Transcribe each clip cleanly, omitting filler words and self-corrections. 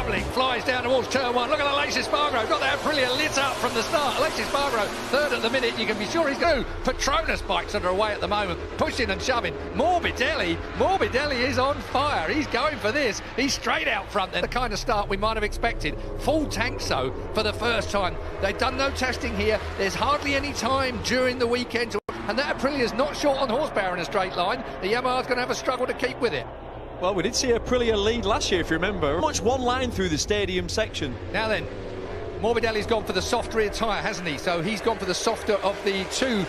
travelling, flies down towards turn one. Look at Alexis Spargo, got that Aprilia lit up from the start. Alexis Spargo, third at the minute, you can be sure he's going. Petronas bikes that are away at the moment, pushing and shoving. Morbidelli is on fire. He's going for this. He's straight out front then. The kind of start we might have expected. Full tank so for the first time. They've done no testing here. There's hardly any time during the weekend to... And that Aprilia's not short on horsepower in a straight line. The Yamaha's going to have a struggle to keep with it. Well, we did see Aprilia lead last year, if you remember. Much one line through the stadium section. Now then, Morbidelli's gone for the soft rear tyre, hasn't he? So he's gone for the softer of the two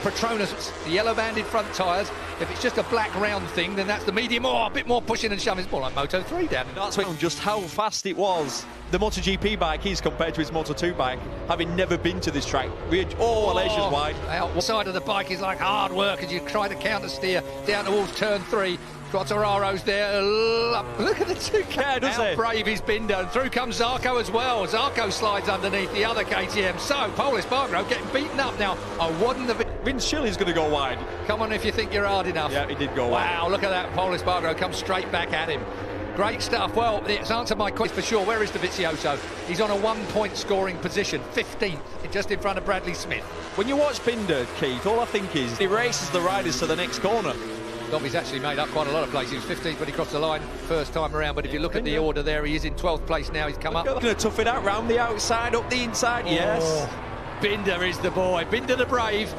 Petronas, the yellow-banded front tyres. If it's just a black round thing, then that's the medium. Oh, a bit more pushing and shoving. It's more like Moto 3 down. That's just how fast it was. The MotoGP bike is compared to his Moto 2 bike, having never been to this track. Alesia's wide. Out side of the bike is like hard work as you try to counter steer down towards turn 3. Quartararo's there. Look at the two. How brave he's been done. Through comes Zarco as well. Zarco slides underneath the other KTM. So Pol Espargaro getting beaten up now. I wouldn't have. Vince Chilly's going to go wide. Come on if you think you're hard enough. Yeah, he did go wide. Wow, look at that. Pol Espargaro comes straight back at him. Great stuff. Well, it's answered my question for sure. Where is Dovizioso? He's on a 1-point scoring position, 15th, just in front of Bradley Smith. When you watch Binder, Keith, all I think is he races the riders to the next corner. He's actually made up quite a lot of places. He was 15th when he crossed the line first time around, but if you look at the order there, he is in 12th place now. He's come up. Going to tough it out round the outside, up the inside, yes. Binder is the boy. Binder the brave.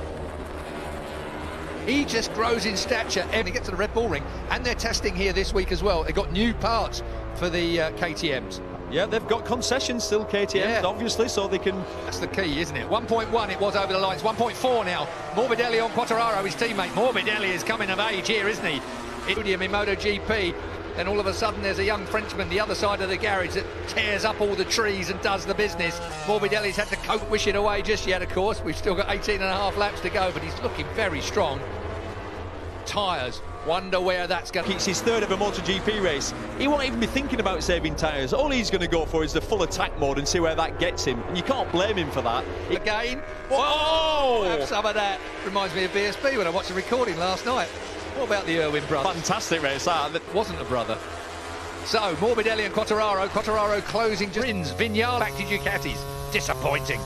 He just grows in stature and he gets to the Red Bull Ring, and they're testing here this week as well. They've got new parts for the KTMs. Yeah, they've got concessions still, KTMs, obviously, so they can... That's the key, isn't it? 1.1 it was over the lines, 1.4 now. Morbidelli on Quartararo, his teammate. Morbidelli is coming of age here, isn't he? In MotoGP, then all of a sudden there's a young Frenchman the other side of the garage that tears up all the trees and does the business. Morbidelli's had to cope wish it away just yet, of course. We've still got 18 and a half laps to go, but he's looking very strong. Tyres, wonder where that's going. It's his third ever MotoGP race. He won't even be thinking about saving tyres. All he's going to go for is the full attack mode and see where that gets him. And you can't blame him for that. Again. Whoa! Have some of that. Reminds me of BSB when I watched the recording last night. What about the Irwin brothers? Fantastic race, that wasn't a brother. So, Morbidelli and Quartararo closing just wins. Vignale back to Ducatis. Disappointing.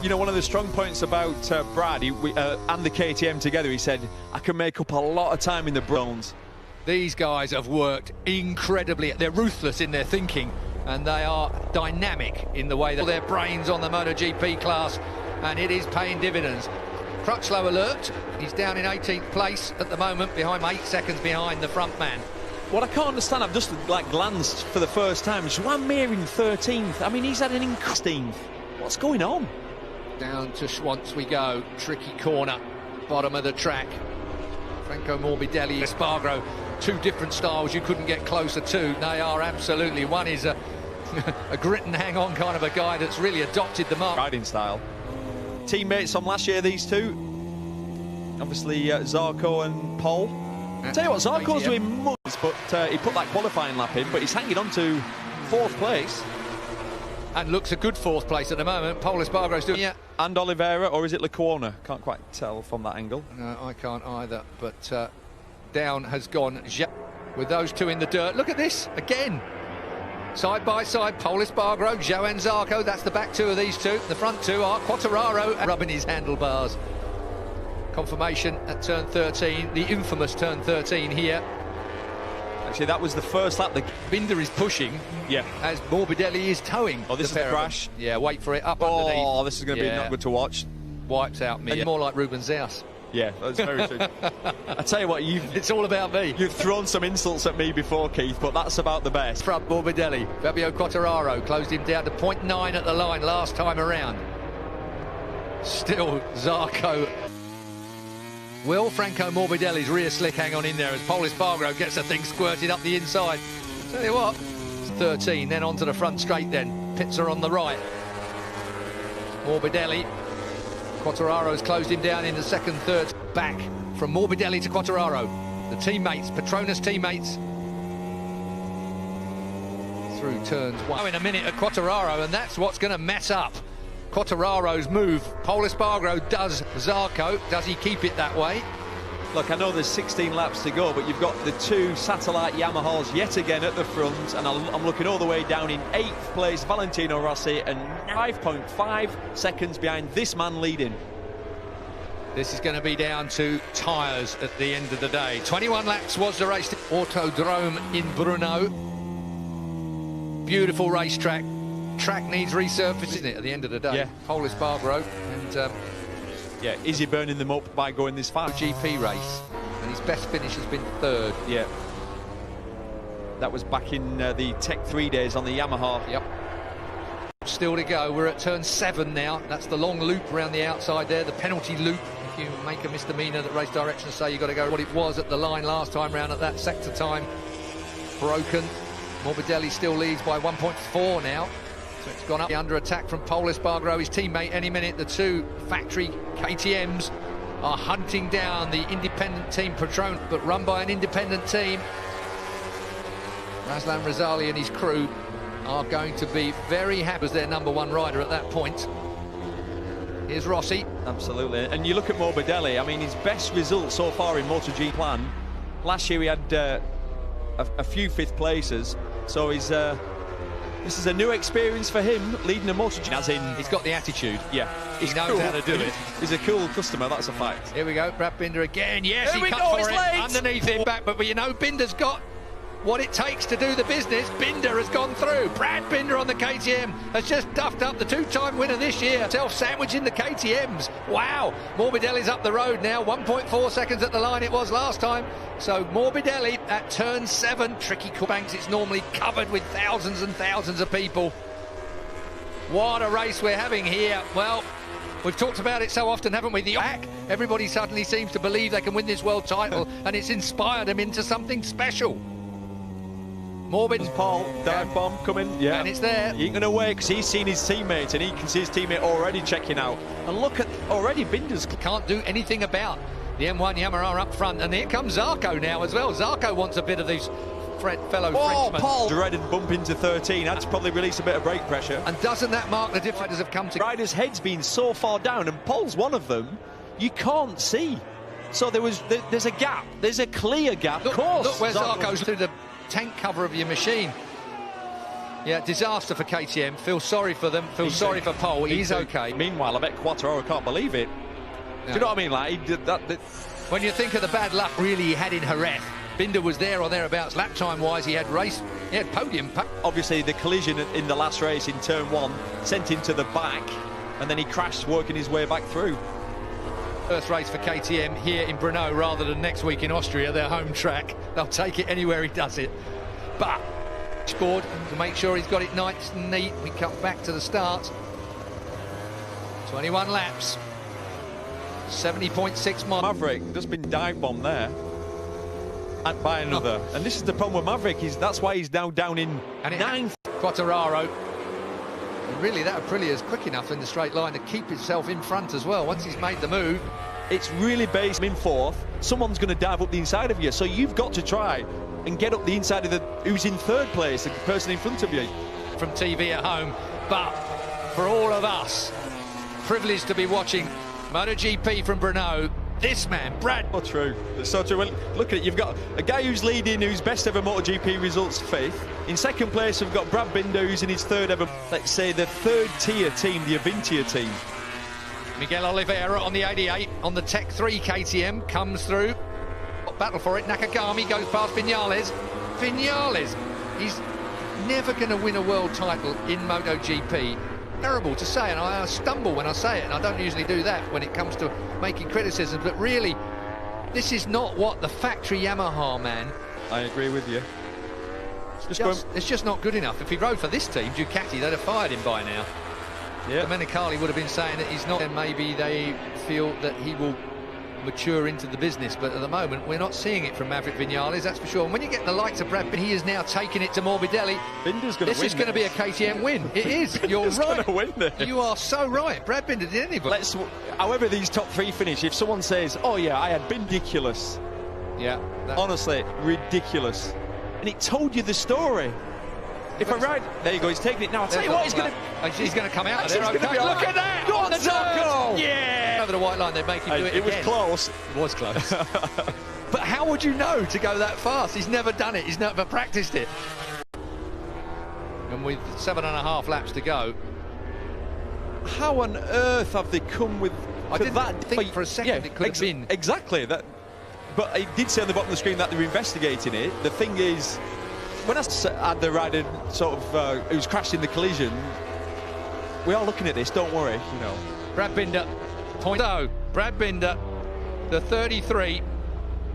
You know, one of the strong points about Brad and the KTM together, he said, I can make up a lot of time in the Browns. These guys have worked incredibly. They're ruthless in their thinking, and they are dynamic in the way that their brains on the MotoGP class, and it is paying dividends. Crutchlow alert. He's down in 18th place at the moment, behind 8 seconds behind the front man. What I can't understand, I've just glanced for the first time. Joan Mir in 13th. I mean, he's had an incredible. What's going on? Down to Schwantz we go. Tricky corner, bottom of the track. Franco Morbidelli, Espargaro, two different styles you couldn't get closer to. They are absolutely. One is a grit and hang on kind of a guy that's really adopted the mark. Riding style. Teammates from last year, these two. Obviously, Zarco and Pol. Tell you what, Zarco's doing much, but he put that qualifying lap in, but he's hanging on to 4th place. And looks a good 4th place at the moment. Pol Espargaro's doing it. And Oliveira, or is it Lecuona? Can't quite tell from that angle. No, I can't either. But down has gone with those two in the dirt. Look at this again. Side by side, Pol Espargaro, Joan Zarco. That's the back two of these two. The front two are Quartararo rubbing his handlebars. Confirmation at turn 13, the infamous turn 13 here. Actually, that was the first lap. Binder is pushing, as Morbidelli is towing. Oh, this is the crash. Yeah, wait for it, up underneath. Oh, this is going to be not good to watch. Wipes out me. More like Ruben Zaus. Yeah, that's very true. I tell you what, it's all about me. You've thrown some insults at me before, Keith, but that's about the best. Front Morbidelli, Fabio Quartararo closed him down to 0.9 at the line last time around. Still Zarco. Will Franco Morbidelli's rear slick hang on in there as Pol Espargaro gets the thing squirted up the inside? Tell you what, it's 13, then onto the front straight then. Pits are on the right. Morbidelli. Quartararo's closed him down in the second, third. Back from Morbidelli to Quartararo. The teammates, Petronas teammates. Through turns one in a minute at Quartararo, and that's what's going to mess up Quartararo's move. Pol Espargaro does Zarco. Does he keep it that way? Look, I know there's 16 laps to go, but you've got the two satellite Yamahas yet again at the front, and I'm looking all the way down in 8th place, Valentino Rossi, and 5.5 seconds behind this man leading. This is going to be down to tyres at the end of the day. 21 laps was the race. Autodrome in Brno. Beautiful racetrack. Track needs resurfacing, isn't it, at the end of the day? Yeah. Pole Espargaro. And yeah, is he burning them up by going this far? GP race, and his best finish has been 3rd. Yeah. That was back in the Tech 3 days on the Yamaha. Yep. Still to go. We're at turn 7 now. That's the long loop around the outside there, the penalty loop. If you make a misdemeanor that race directions say you've got to go what it was at the line last time round at that sector time. Broken. Morbidelli still leads by 1.4 now. So it's gone up under attack from Pole Espargaro, his teammate, any minute. The two factory KTMs are hunting down the independent team Patron, but run by an independent team. Razlan Razali and his crew are going to be very happy as their #1 rider at that point. Here's Rossi. Absolutely. And you look at Morbidelli, I mean, his best result so far in MotoGP plan. Last year he had a few 5th places, so he's this is a new experience for him, leading a MotoGP. As in, he's got the attitude. Yeah, he knows how to do it. He's a cool customer, that's a fact. Here we go, Brad Binder again. Yes, Here he cut for it. Late. Underneath him, back, but you know, Binder's got what it takes to do the business. Binder has gone through. Brad Binder on the KTM has just duffed up the 2-time winner this year. Self-sandwiching the KTMs. Wow. Morbidelli's up the road now. 1.4 seconds at the line it was last time. So Morbidelli at turn 7. Tricky banks. It's normally covered with thousands and thousands of people. What a race we're having here. Well, we've talked about it so often, haven't we? The back. Everybody suddenly seems to believe they can win this world title, and it's inspired them into something special. Morbid. Paul, dive bomb coming, yeah. And it's there. He ain't going to wait because he's seen his teammate and he can see his teammate already checking out. And look at already Binder's. Can't do anything about the M1 Yamaha up front. And here comes Zarco now as well. Zarco wants a bit of these fellow Frenchmen. Paul dreaded bump into 13. That's probably released a bit of brake pressure. And doesn't that mark the difference riders have come to? Riders' heads being so far down, and Paul's one of them. You can't see. So there's a gap. There's a clear gap. Look, of course. Look where Zarco's through the tank cover of your machine. Yeah, disaster for KTM. Feel sorry for them. Feel sorry for Pole. He's okay. Meanwhile, I bet Quattro can't believe it. No. Do you know what I mean? Like, he did that. When you think of the bad luck really he had in Jerez, Binder was there or thereabouts. Lap time wise, he had podium. Obviously, the collision in the last race in turn 1 sent him to the back, and then he crashed, working his way back through. First race for KTM here in Brno rather than next week in Austria, their home track. They'll take it anywhere he does it. But board to make sure he's got it nice and neat. We come back to the start. 21 laps. 70.6 miles. Maverick just been dive bombed there by another. And this is the problem with Maverick. That's why he's now down in 9th. Quattararo. And really, that Aprilia is quick enough in the straight line to keep himself in front as well. Once he's made the move, it's really based in 4th. Someone's going to dive up the inside of you, so you've got to try and get up the inside of who's in 3rd place, the person in front of you. From TV at home, but for all of us, privileged to be watching MotoGP from Brno. This man, Brad. So true. It's so true. Well, look at it. You've got a guy who's leading, whose best ever MotoGP results 5th. In 2nd place, we've got Brad Binder, who's in his 3rd ever, let's say, the 3rd tier team, the Avintia team. Miguel Oliveira on the 88 on the Tech 3 KTM comes through. Battle for it. Nakagami goes past Vinales. Vinales, he's never going to win a world title in MotoGP. Terrible to say, and I stumble when I say it, and I don't usually do that when it comes to making criticisms, but really, this is not what the factory Yamaha, man. I agree with you. It's just not good enough. If he rode for this team, Ducati, they'd have fired him by now. Yeah. Domenicali would have been saying that he's not, and maybe they feel that he will mature into the business, but at the moment we're not seeing it from Maverick Vinales, that's for sure. And when you get the likes of Brad Binder, he is now taking it to Morbidelli. This is going to be a KTM win. It is. You're right. Win this. You are so right. Brad Binder did anything. However these top 3 finish, if someone says, oh yeah, I had ridiculous. Yeah. Honestly, ridiculous. And it told you the story. If I ride, there you go. He's taking it now. I'll tell you what, he's going to come out of there. Okay. Look at that! Go on, Ceko! Yeah! Over the white line, they make him do it again. It was close. It was close. But how would you know to go that fast? He's never done it. He's never practiced it. And with 7.5 laps to go, how on earth have they come with? I didn't think for a second it could have been exactly that. But it did say on the bottom of the screen that they're investigating it. The thing is, when I had the rider sort of who's crashed in the collision, we're all looking at this. Don't worry, you know. Brad Binder, Brad Binder, the 33.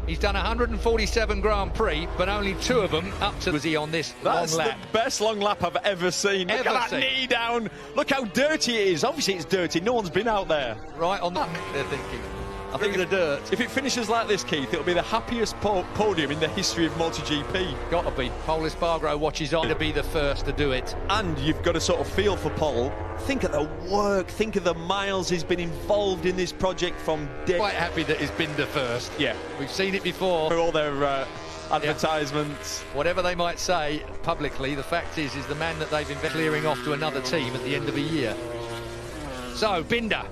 He's done 147 Grand Prix, but only 2 of them up to was he on this long lap. That's the best long lap I've ever seen. Look at that knee down. Look how dirty it is. Obviously it's dirty. No one's been out there. Right on the they're thinking. I think the dirt. If it finishes like this, Keith, it'll be the happiest podium in the history of MotoGP. Got to be. Pol Espargaro watches on to be the first to do it. And you've got to sort of feel for Pol. Think of the work, think of the miles he's been involved in this project from day. Quite happy that he's been the first. Yeah. We've seen it before. For all their advertisements. Yeah. Whatever they might say publicly, the fact is the man that they've been clearing off to another team at the end of the year. So, Binder.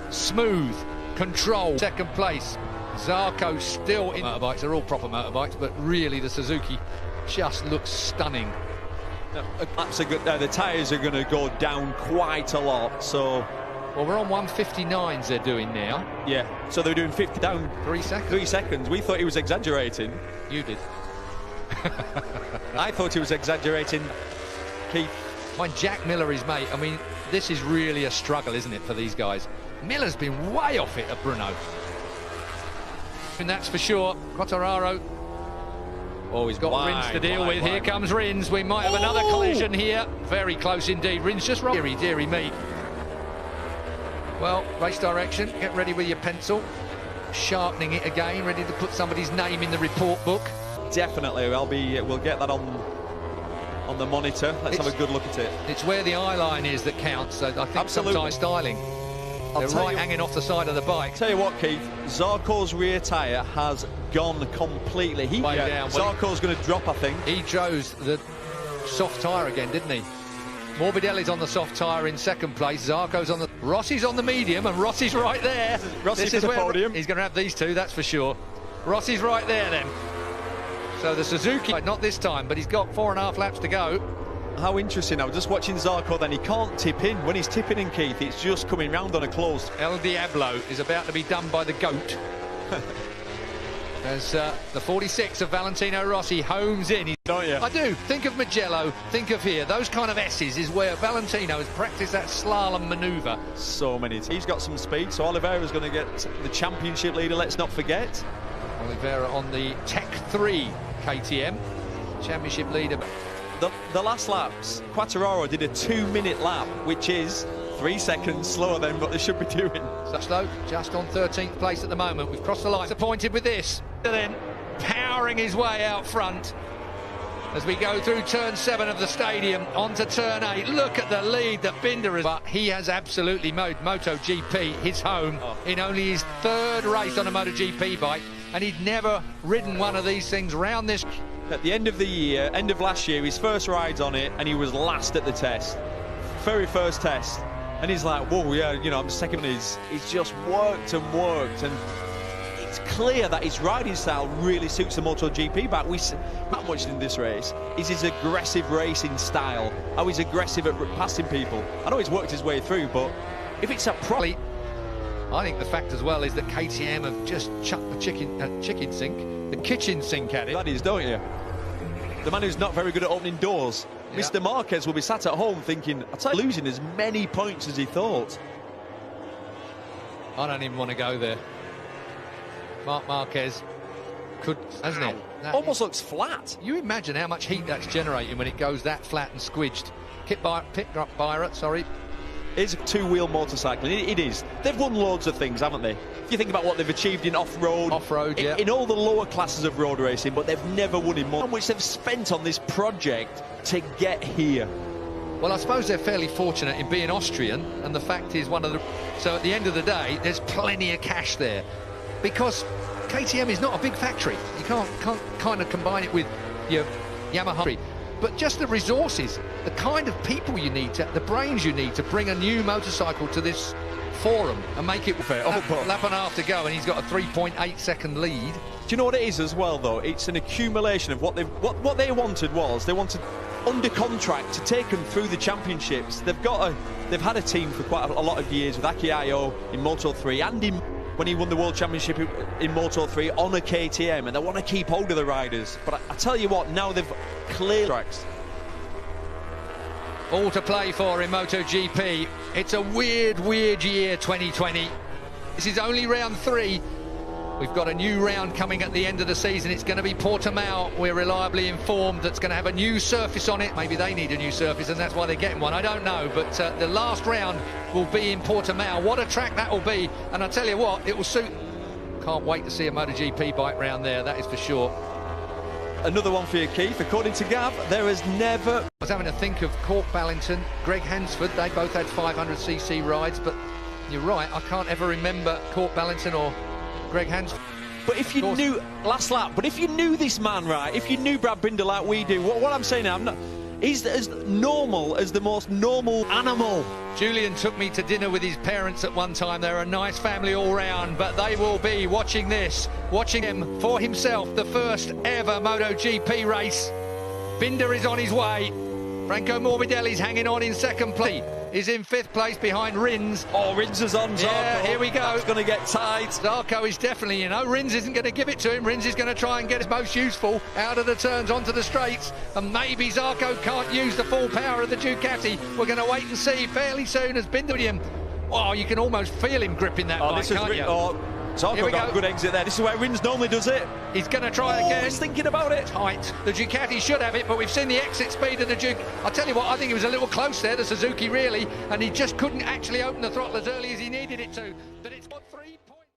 Smooth. Control, second place. Zarco still in motorbikes. They're all proper motorbikes, but really the Suzuki just looks stunning. The tyres are going to go down quite a lot, so... Well, we're on 159s they're doing now. Yeah, so they're doing 50 down 3 seconds. 3 seconds. We thought he was exaggerating. You did. I thought he was exaggerating, Keith. Mind Jack Miller, his mate. I mean, this is really a struggle, isn't it, for these guys? Miller's been way off it at Brno. And that's for sure. Quartararo. Oh, he's got Rins to deal with. Here comes Rins. We might have another collision here. Very close indeed. Rins just rolled. Deary me. Well, race direction. Get ready with your pencil. Sharpening it again. Ready to put somebody's name in the report book. Definitely. We'll get that on the monitor. Let's have a good look at it. It's where the eye line is that counts. So I think sometimes styling. They're right hanging off the side of the bike. Tell you what, Keith, Zarco's rear tyre has gone completely. Zarco's going to drop, I think. He chose the soft tyre again, didn't he? Morbidelli's on the soft tyre in second place. Zarco's on the... Rossi's on the medium, and Rossi's right there. Rossi for the podium. He's going to have these two, that's for sure. Rossi's right there, then. So the Suzuki, not this time, but he's got 4.5 laps to go. How interesting. I was just watching Zarco, then he can't tip in. When he's tipping in, Keith, it's just coming round on a closed. El Diablo is about to be done by the goat. As the 46 of Valentino Rossi homes in. Don't you? I do. Think of Mugello, think of here. Those kind of S's is where Valentino has practiced that slalom manoeuvre. So many. He's got some speed, so Oliveira's going to get the championship leader, let's not forget. Oliveira on the Tech 3 KTM. Championship leader. The last laps, Quartararo did a 2-minute lap, which is 3 seconds slower than what they should be doing. Such though, just on 13th place at the moment. We've crossed the line. Disappointed with this. Then powering his way out front as we go through turn 7 of the stadium onto turn 8. Look at the lead that Binder has. But he has absolutely made MotoGP his home in only his 3rd race on a MotoGP bike, and he'd never ridden one of these things round this. At the end of the year, end of last year, his first rides on it, and he was last at the test. Very first test. And he's like, whoa, yeah, you know, I'm second. He's just worked, and it's clear that his riding style really suits the MotoGP bike. We not much in this race is his aggressive racing style, how he's aggressive at passing people. I know he's worked his way through, but if it's a probably, I think the fact as well is that KTM have just chucked the kitchen sink at it. That is, don't you? The man who's not very good at opening doors. Yeah. Mr. Marquez will be sat at home thinking, I'll tell you, losing as many points as he thought. I don't even want to go there. Marc Marquez could, hasn't it? That almost looks flat. You imagine how much heat that's generating when it goes that flat and squidged. Pit Byron, sorry. It's a 2-wheel motorcycle. It is. They've won loads of things, haven't they? If you think about what they've achieved in off-road, yeah. In all the lower classes of road racing, but they've never won in more. How much they've spent on this project to get here. Well, I suppose they're fairly fortunate in being Austrian, and the fact is so at the end of the day, there's plenty of cash there. Because KTM is not a big factory. You can't kind of combine it with your Yamaha. but just the resources, the kind of people you need, the brains you need to bring a new motorcycle to this forum and make it fair. Lap and a half to go, and he's got a 3.8 second lead. Do you know what it is as well, though? It's an accumulation of what they wanted was, they wanted under contract to take them through the championships. They've had a team for quite a lot of years with Aki Ayo in Moto 3 and when he won the World Championship in Moto 3 on a KTM, and they want to keep hold of the riders. But I tell you what, now they've cleared tracks. All to play for in MotoGP. It's a weird year, 2020. This is only round 3. We've got a new round coming at the end of the season. It's going to be Portimao. We're reliably informed that's going to have a new surface on it. Maybe they need a new surface and that's why they're getting one. I don't know, but the last round will be in Portimao. What a track that will be. And I tell you what, it will suit. Can't wait to see a MotoGP bike round there, that is for sure. Another one for you, Keith. According to Gav, there has never... I was having to think of Cork Ballington, Greg Hansford. They both had 500cc rides, but you're right, I can't ever remember Cork Ballington or Greg Hansford. But if you knew... Last lap. But if you knew this man, right, if you knew Brad Binder like we do, what I'm saying now, he's as normal as the most normal animal. Julian took me to dinner with his parents at one time. They're a nice family all round, but they will be watching this, watching him for himself, the first ever MotoGP race. Binder is on his way. Franco Morbidelli's hanging on in second place. He's in 5th place behind Rins. Oh, Rins is on Zarco. Yeah, here we go. That's going to get tight. Zarco is definitely, Rins isn't going to give it to him. Rins is going to try and get his most useful out of the turns onto the straights. And maybe Zarco can't use the full power of the Ducati. We're going to wait and see fairly soon as Binder... Oh, you can almost feel him gripping that bike, can't you? Zarco got a good exit there. This is where Rins normally does it. He's going to try again. He's thinking about it. Tight. The Ducati should have it, but we've seen the exit speed of the Duke. I'll tell you what, I think he was a little close there, the Suzuki, really, and he just couldn't actually open the throttle as early as he needed it to.